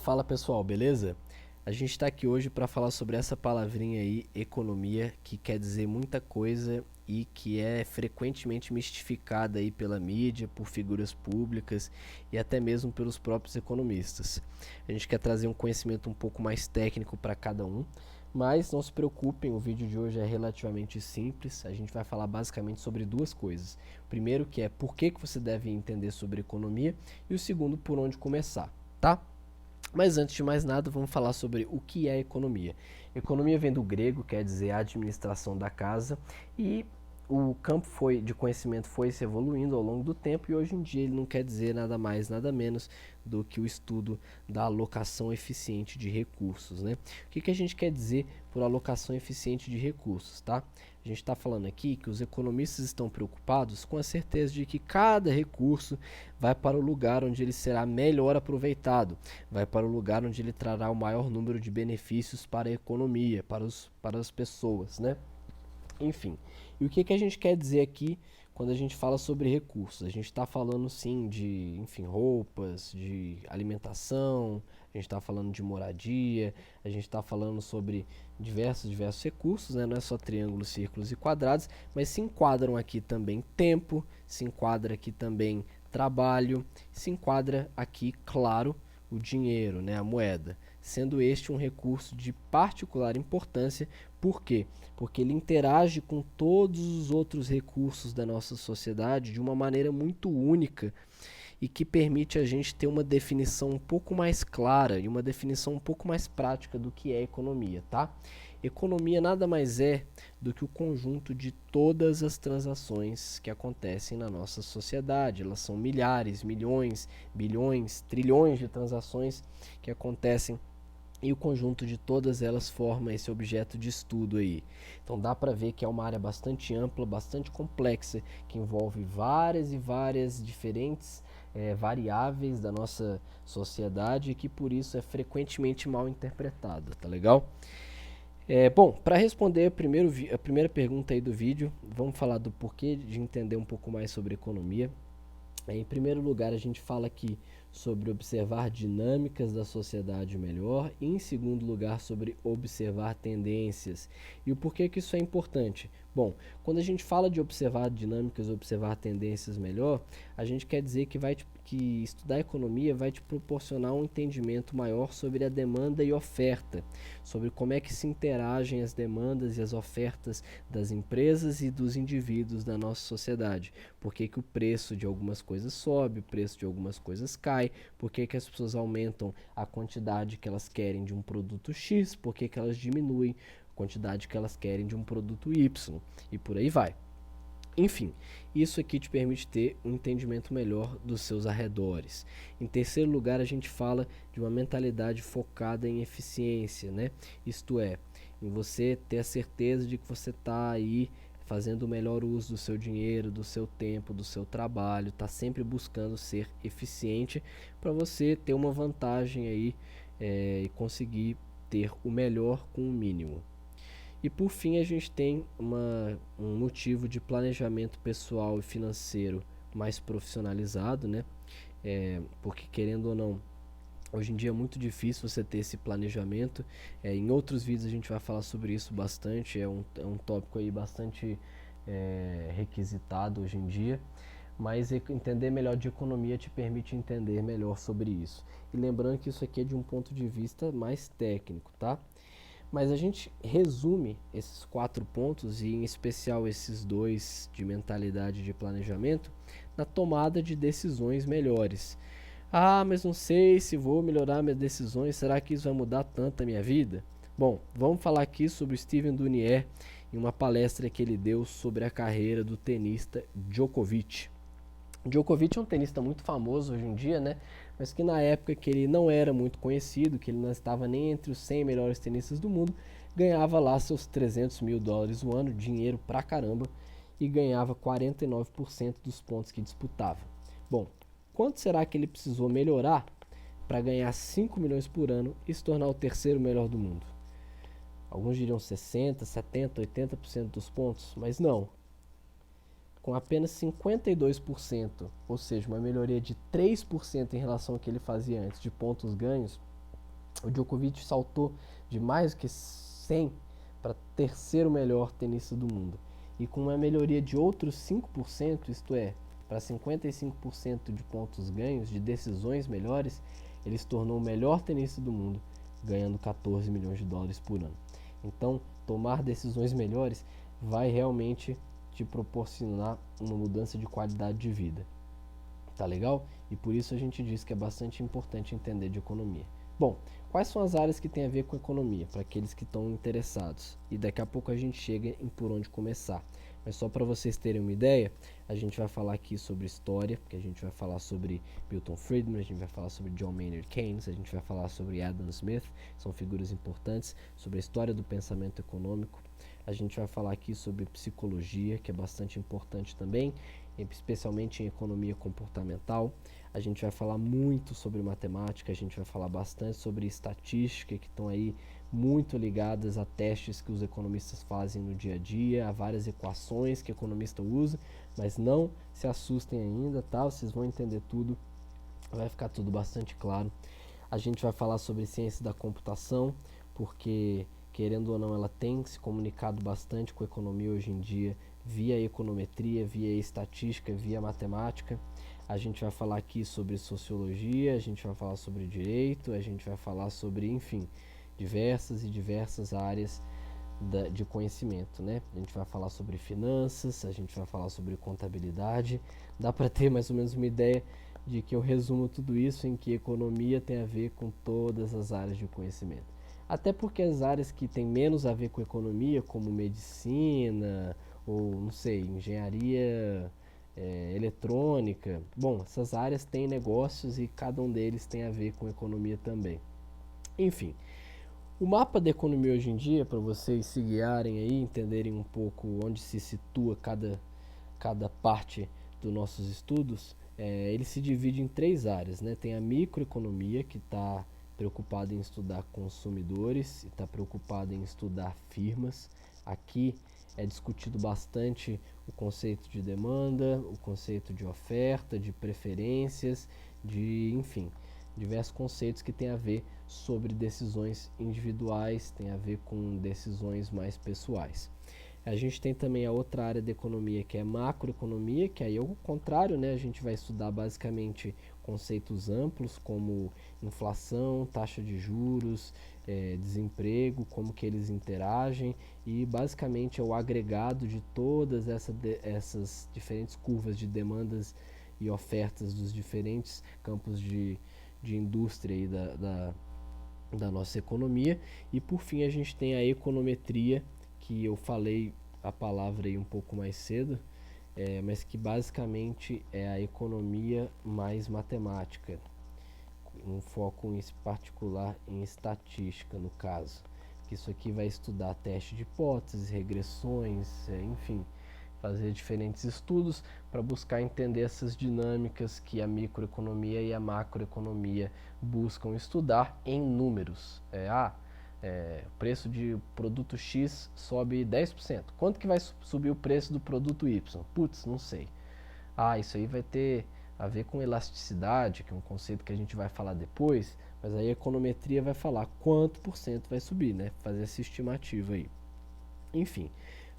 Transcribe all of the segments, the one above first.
Fala pessoal, beleza? A gente está aqui hoje para falar sobre essa palavrinha aí, economia, que quer dizer muita coisa e que é frequentemente mistificada aí pela mídia, por figuras públicas e até mesmo pelos próprios economistas. A gente quer trazer um conhecimento um pouco mais técnico para cada um, mas não se preocupem, o vídeo de hoje é relativamente simples. A gente vai falar basicamente sobre duas coisas. O primeiro que é por que você deve entender sobre economia e o segundo por onde começar, tá? Mas antes de mais nada, vamos falar sobre o que é economia. Economia vem do grego, quer dizer administração da casa, e o campo de conhecimento foi se evoluindo ao longo do tempo e hoje em dia ele não quer dizer nada mais, nada menos do que o estudo da alocação eficiente de recursos, né? O que a gente quer dizer por alocação eficiente de recursos, tá? A gente está falando aqui que os economistas estão preocupados com a certeza de que cada recurso vai para o lugar onde ele será melhor aproveitado, vai para o lugar onde ele trará o maior número de benefícios para a economia, para as pessoas, né? Enfim, e o que a gente quer dizer aqui quando a gente fala sobre recursos? A gente está falando sim de, enfim, roupas, de alimentação, a gente está falando de moradia, a gente está falando sobre diversos recursos, né? Não é só triângulos, círculos e quadrados, mas se enquadram aqui também tempo, se enquadra aqui também trabalho, se enquadra aqui, claro, o dinheiro, né? A moeda, sendo este um recurso de particular importância. Por quê? Porque ele interage com todos os outros recursos da nossa sociedade de uma maneira muito única e que permite a gente ter uma definição um pouco mais clara e uma definição um pouco mais prática do que é economia, tá? Economia nada mais é do que o conjunto de todas as transações que acontecem na nossa sociedade. Elas são milhares, milhões, bilhões, trilhões de transações que acontecem e o conjunto de todas elas forma esse objeto de estudo aí. Então dá para ver que é uma área bastante ampla, bastante complexa, que envolve várias e várias diferentes variáveis da nossa sociedade e que por isso é frequentemente mal interpretada, tá legal? Bom, para responder a primeira pergunta aí do vídeo, vamos falar do porquê de entender um pouco mais sobre economia. Em primeiro lugar, a gente fala aqui sobre observar dinâmicas da sociedade melhor e, em segundo lugar, sobre observar tendências. E o porquê que isso é importante? Bom, quando a gente fala de observar dinâmicas, observar tendências melhor, a gente quer dizer que estudar economia vai te proporcionar um entendimento maior sobre a demanda e oferta, sobre como é que se interagem as demandas e as ofertas das empresas e dos indivíduos da nossa sociedade. Por que o preço de algumas coisas sobe, o preço de algumas coisas cai, por que as pessoas aumentam a quantidade que elas querem de um produto X, por que elas diminuem a quantidade que elas querem de um produto Y, e por aí vai. Enfim, isso aqui te permite ter um entendimento melhor dos seus arredores. Em terceiro lugar, a gente fala de uma mentalidade focada em eficiência, né? Isto é, em você ter a certeza de que você está aí fazendo o melhor uso do seu dinheiro, do seu tempo, do seu trabalho, está sempre buscando ser eficiente para você ter uma vantagem aí e conseguir ter o melhor com o mínimo. E por fim a gente tem um motivo de planejamento pessoal e financeiro mais profissionalizado, né? Porque querendo ou não, hoje em dia é muito difícil você ter esse planejamento. Em outros vídeos a gente vai falar sobre isso bastante, é um tópico aí bastante requisitado hoje em dia. Mas entender melhor de economia te permite entender melhor sobre isso. E lembrando que isso aqui é de um ponto de vista mais técnico, tá? Mas a gente resume esses 4 pontos, e em especial esses 2 de mentalidade de planejamento, na tomada de decisões melhores. Ah, mas não sei se vou melhorar minhas decisões, será que isso vai mudar tanto a minha vida? Bom, vamos falar aqui sobre o Steven Dunier em uma palestra que ele deu sobre a carreira do tenista Djokovic. Djokovic é um tenista muito famoso hoje em dia, né? Mas que na época que ele não era muito conhecido, que ele não estava nem entre os 100 melhores tenistas do mundo, ganhava lá seus 300 mil dólares o ano, dinheiro pra caramba, e ganhava 49% dos pontos que disputava. Bom, quanto será que ele precisou melhorar para ganhar 5 milhões por ano e se tornar o terceiro melhor do mundo? Alguns diriam 60, 70, 80% dos pontos, mas não. Com apenas 52%, ou seja, uma melhoria de 3% em relação ao que ele fazia antes de pontos ganhos, O Djokovic saltou de mais do que 100 para terceiro melhor tenista do mundo. E com uma melhoria de outros 5%, isto é, para 55% de pontos ganhos, de decisões melhores, ele se tornou o melhor tenista do mundo, ganhando 14 milhões de dólares por ano. Então, tomar decisões melhores vai realmente te proporcionar uma mudança de qualidade de vida. Tá legal? E por isso a gente diz que é bastante importante entender de economia. Bom, quais são as áreas que têm a ver com economia, para aqueles que estão interessados? E daqui a pouco a gente chega em por onde começar. Mas só para vocês terem uma ideia, a gente vai falar aqui sobre história, porque a gente vai falar sobre Milton Friedman, a gente vai falar sobre John Maynard Keynes, a gente vai falar sobre Adam Smith, são figuras importantes, sobre a história do pensamento econômico. A gente vai falar aqui sobre psicologia, que é bastante importante também, especialmente em economia comportamental. A gente vai falar muito sobre matemática, a gente vai falar bastante sobre estatística, que estão aí muito ligadas a testes que os economistas fazem no dia a dia, a várias equações que o economista usa, mas não se assustem ainda, tá? Vocês vão entender tudo, vai ficar tudo bastante claro. A gente vai falar sobre ciência da computação, porque querendo ou não, ela tem se comunicado bastante com a economia hoje em dia, via econometria, via estatística, via matemática. A gente vai falar aqui sobre sociologia, a gente vai falar sobre direito, a gente vai falar sobre, enfim, diversas áreas de conhecimento, né? A gente vai falar sobre finanças, a gente vai falar sobre contabilidade. Dá para ter mais ou menos uma ideia de que eu resumo tudo isso em que economia tem a ver com todas as áreas de conhecimento. Até porque as áreas que têm menos a ver com economia, como medicina, ou não sei, engenharia eletrônica, bom, essas áreas têm negócios e cada um deles tem a ver com economia também. Enfim, o mapa da economia hoje em dia, para vocês se guiarem aí, entenderem um pouco onde se situa cada parte dos nossos estudos, ele se divide em três áreas, né? Tem a microeconomia, que está preocupada em estudar consumidores e está preocupada em estudar firmas. Aqui é discutido bastante o conceito de demanda, o conceito de oferta, de preferências, enfim, diversos conceitos que têm a ver sobre decisões individuais, tem a ver com decisões mais pessoais. A gente tem também a outra área da economia, que é macroeconomia, que aí é o contrário, né? A gente vai estudar basicamente conceitos amplos como inflação, taxa de juros, desemprego, como que eles interagem, e basicamente é o agregado de todas essas diferentes curvas de demandas e ofertas dos diferentes campos de indústria aí da nossa economia. E por fim a gente tem a econometria, que eu falei a palavra aí um pouco mais cedo, mas que basicamente é a economia mais matemática, um foco em particular em estatística no caso, que isso aqui vai estudar teste de hipóteses, regressões, enfim, fazer diferentes estudos para buscar entender essas dinâmicas que a microeconomia e a macroeconomia buscam estudar em números. O preço de produto X sobe 10%. Quanto que vai subir o preço do produto Y? Putz, não sei. Isso aí vai ter a ver com elasticidade, que é um conceito que a gente vai falar depois, mas aí a econometria vai falar quanto por cento vai subir, né? Fazer essa estimativa aí. Enfim,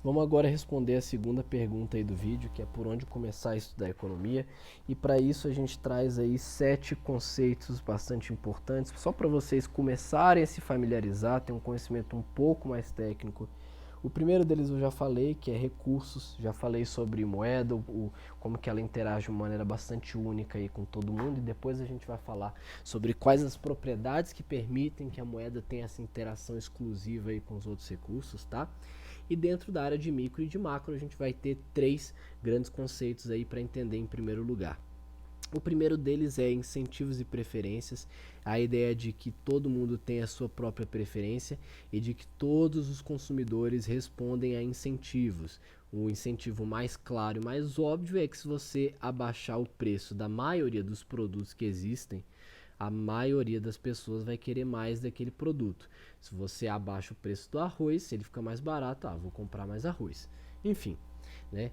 vamos agora responder a segunda pergunta aí do vídeo, que é por onde começar a estudar economia. E para isso a gente traz aí 7 conceitos bastante importantes, só para vocês começarem a se familiarizar, ter um conhecimento um pouco mais técnico. O primeiro deles eu já falei, que é recursos, já falei sobre moeda, como que ela interage de uma maneira bastante única aí com todo mundo, e depois a gente vai falar sobre quais as propriedades que permitem que a moeda tenha essa interação exclusiva aí com os outros recursos, tá? E dentro da área de micro e de macro a gente vai ter 3 grandes conceitos aí para entender em primeiro lugar. O primeiro deles é incentivos e preferências, a ideia de que todo mundo tem a sua própria preferência e de que todos os consumidores respondem a incentivos. O incentivo mais claro e mais óbvio é que se você abaixar o preço da maioria dos produtos que existem, a maioria das pessoas vai querer mais daquele produto. Se você abaixa o preço do arroz, se ele fica mais barato, vou comprar mais arroz. Enfim, né?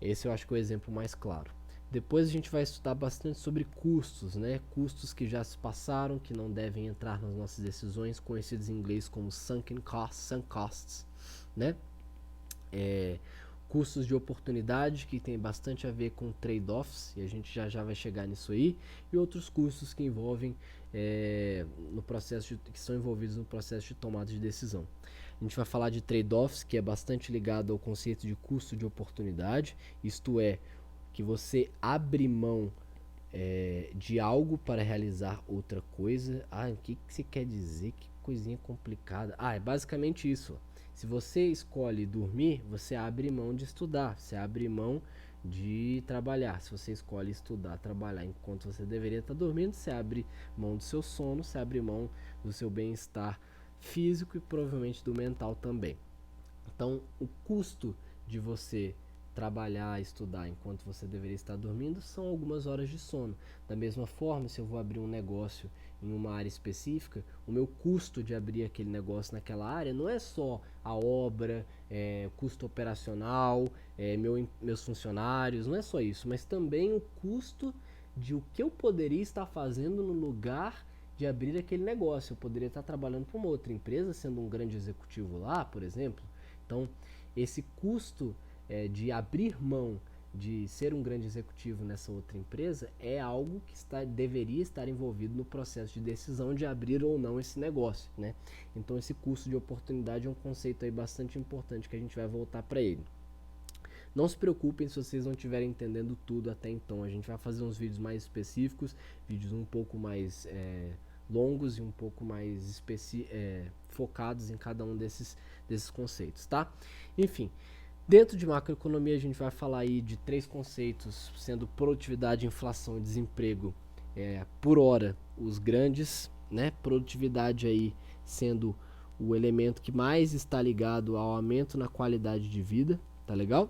Esse eu acho que é o exemplo mais claro. Depois a gente vai estudar bastante sobre custos, né? Custos que já se passaram, que não devem entrar nas nossas decisões, conhecidos em inglês como sunk costs, né? Custos de oportunidade, que tem bastante a ver com trade-offs, e a gente já vai chegar nisso aí, e outros custos que envolvem no processo que são envolvidos no processo de tomada de decisão. A gente vai falar de trade-offs, que é bastante ligado ao conceito de custo de oportunidade, isto é, que você abre mão de algo para realizar outra coisa. O que você quer dizer? Que coisinha complicada. É basicamente isso. Se você escolhe dormir, você abre mão de estudar, você abre mão de trabalhar. Se você escolhe estudar, trabalhar enquanto você deveria estar dormindo, você abre mão do seu sono, você abre mão do seu bem-estar físico e provavelmente do mental também. Então, o custo de você trabalhar, estudar enquanto você deveria estar dormindo são algumas horas de sono. Da mesma forma, se eu vou abrir um negócio em uma área específica, o meu custo de abrir aquele negócio naquela área não é só a obra, custo operacional, meus funcionários, não é só isso, mas também o custo de o que eu poderia estar fazendo no lugar de abrir aquele negócio. Eu poderia estar trabalhando para uma outra empresa, sendo um grande executivo lá, por exemplo. Então, esse custo de abrir mão de ser um grande executivo nessa outra empresa é algo que deveria estar envolvido no processo de decisão de abrir ou não esse negócio, né? Então, esse custo de oportunidade é um conceito aí bastante importante que a gente vai voltar para ele. Não se preocupem se vocês não estiverem entendendo tudo até então. A gente vai fazer uns vídeos mais específicos, vídeos um pouco mais longos e um pouco mais focados em cada um desses conceitos, tá? Enfim, dentro de macroeconomia a gente vai falar aí de 3 conceitos, sendo produtividade, inflação e desemprego por hora os grandes, né? Produtividade aí sendo o elemento que mais está ligado ao aumento na qualidade de vida, tá legal?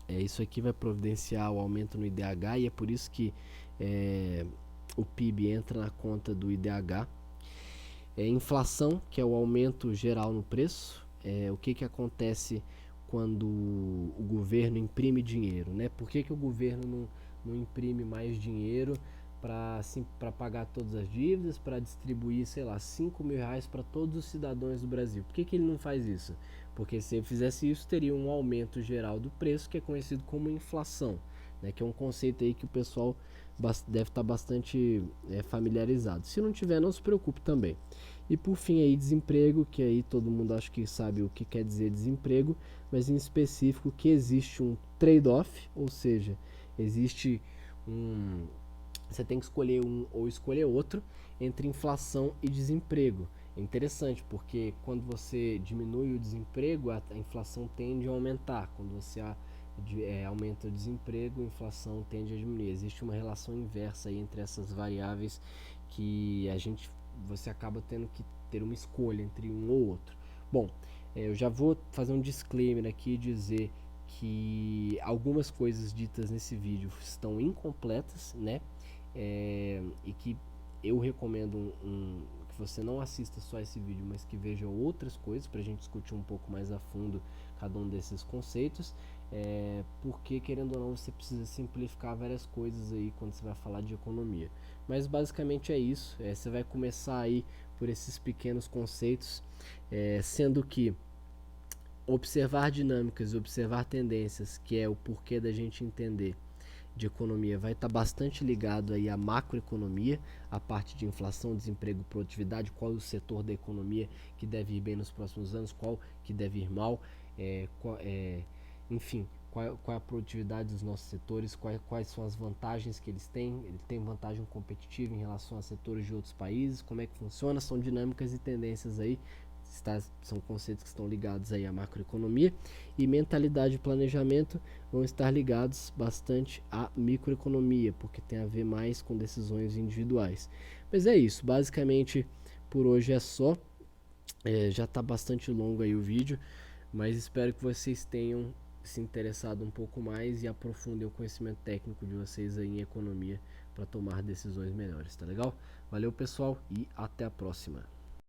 Isso aqui vai providenciar o aumento no IDH e é por isso que o PIB entra na conta do IDH. Inflação, que é o aumento geral no preço. O que acontece quando o governo imprime dinheiro, né? Por que o governo não imprime mais dinheiro para pagar todas as dívidas, para distribuir, sei lá, 5 mil reais para todos os cidadãos do Brasil? Por que ele não faz isso? Porque se ele fizesse isso, teria um aumento geral do preço, que é conhecido como inflação, né? Que é um conceito aí que o pessoal deve estar bastante familiarizado. Se não tiver, não se preocupe também. E por fim aí, desemprego, que aí todo mundo acho que sabe o que quer dizer desemprego, mas em específico que existe um trade-off, ou seja, existe você tem que escolher um ou escolher outro entre inflação e desemprego. É interessante porque quando você diminui o desemprego, a inflação tende a aumentar. Quando você aumenta o desemprego, a inflação tende a diminuir. Existe uma relação inversa aí entre essas variáveis que você acaba tendo que ter uma escolha entre um ou outro. Bom, eu já vou fazer um disclaimer aqui e dizer que algumas coisas ditas nesse vídeo estão incompletas, né? E que eu recomendo que você não assista só esse vídeo, mas que veja outras coisas para a gente discutir um pouco mais a fundo cada um desses conceitos, porque querendo ou não você precisa simplificar várias coisas aí quando você vai falar de economia. Mas basicamente é isso. Você vai começar aí por esses pequenos conceitos, sendo que observar dinâmicas e observar tendências, que é o porquê da gente entender de economia, vai estar bastante ligado aí à macroeconomia, a parte de inflação, desemprego, produtividade, qual é o setor da economia que deve ir bem nos próximos anos, qual que deve ir mal, enfim, qual é a produtividade dos nossos setores, quais são as vantagens que eles têm, ele tem vantagem competitiva em relação a setores de outros países, como é que funciona, são dinâmicas e tendências aí, são conceitos que estão ligados aí à macroeconomia, e mentalidade e planejamento vão estar ligados bastante à microeconomia, porque tem a ver mais com decisões individuais. Mas é isso, basicamente por hoje é só. Já está bastante longo aí o vídeo, mas espero que vocês tenham se interessado um pouco mais e aprofundem o conhecimento técnico de vocês aí em economia para tomar decisões melhores, tá legal? Valeu pessoal e até a próxima.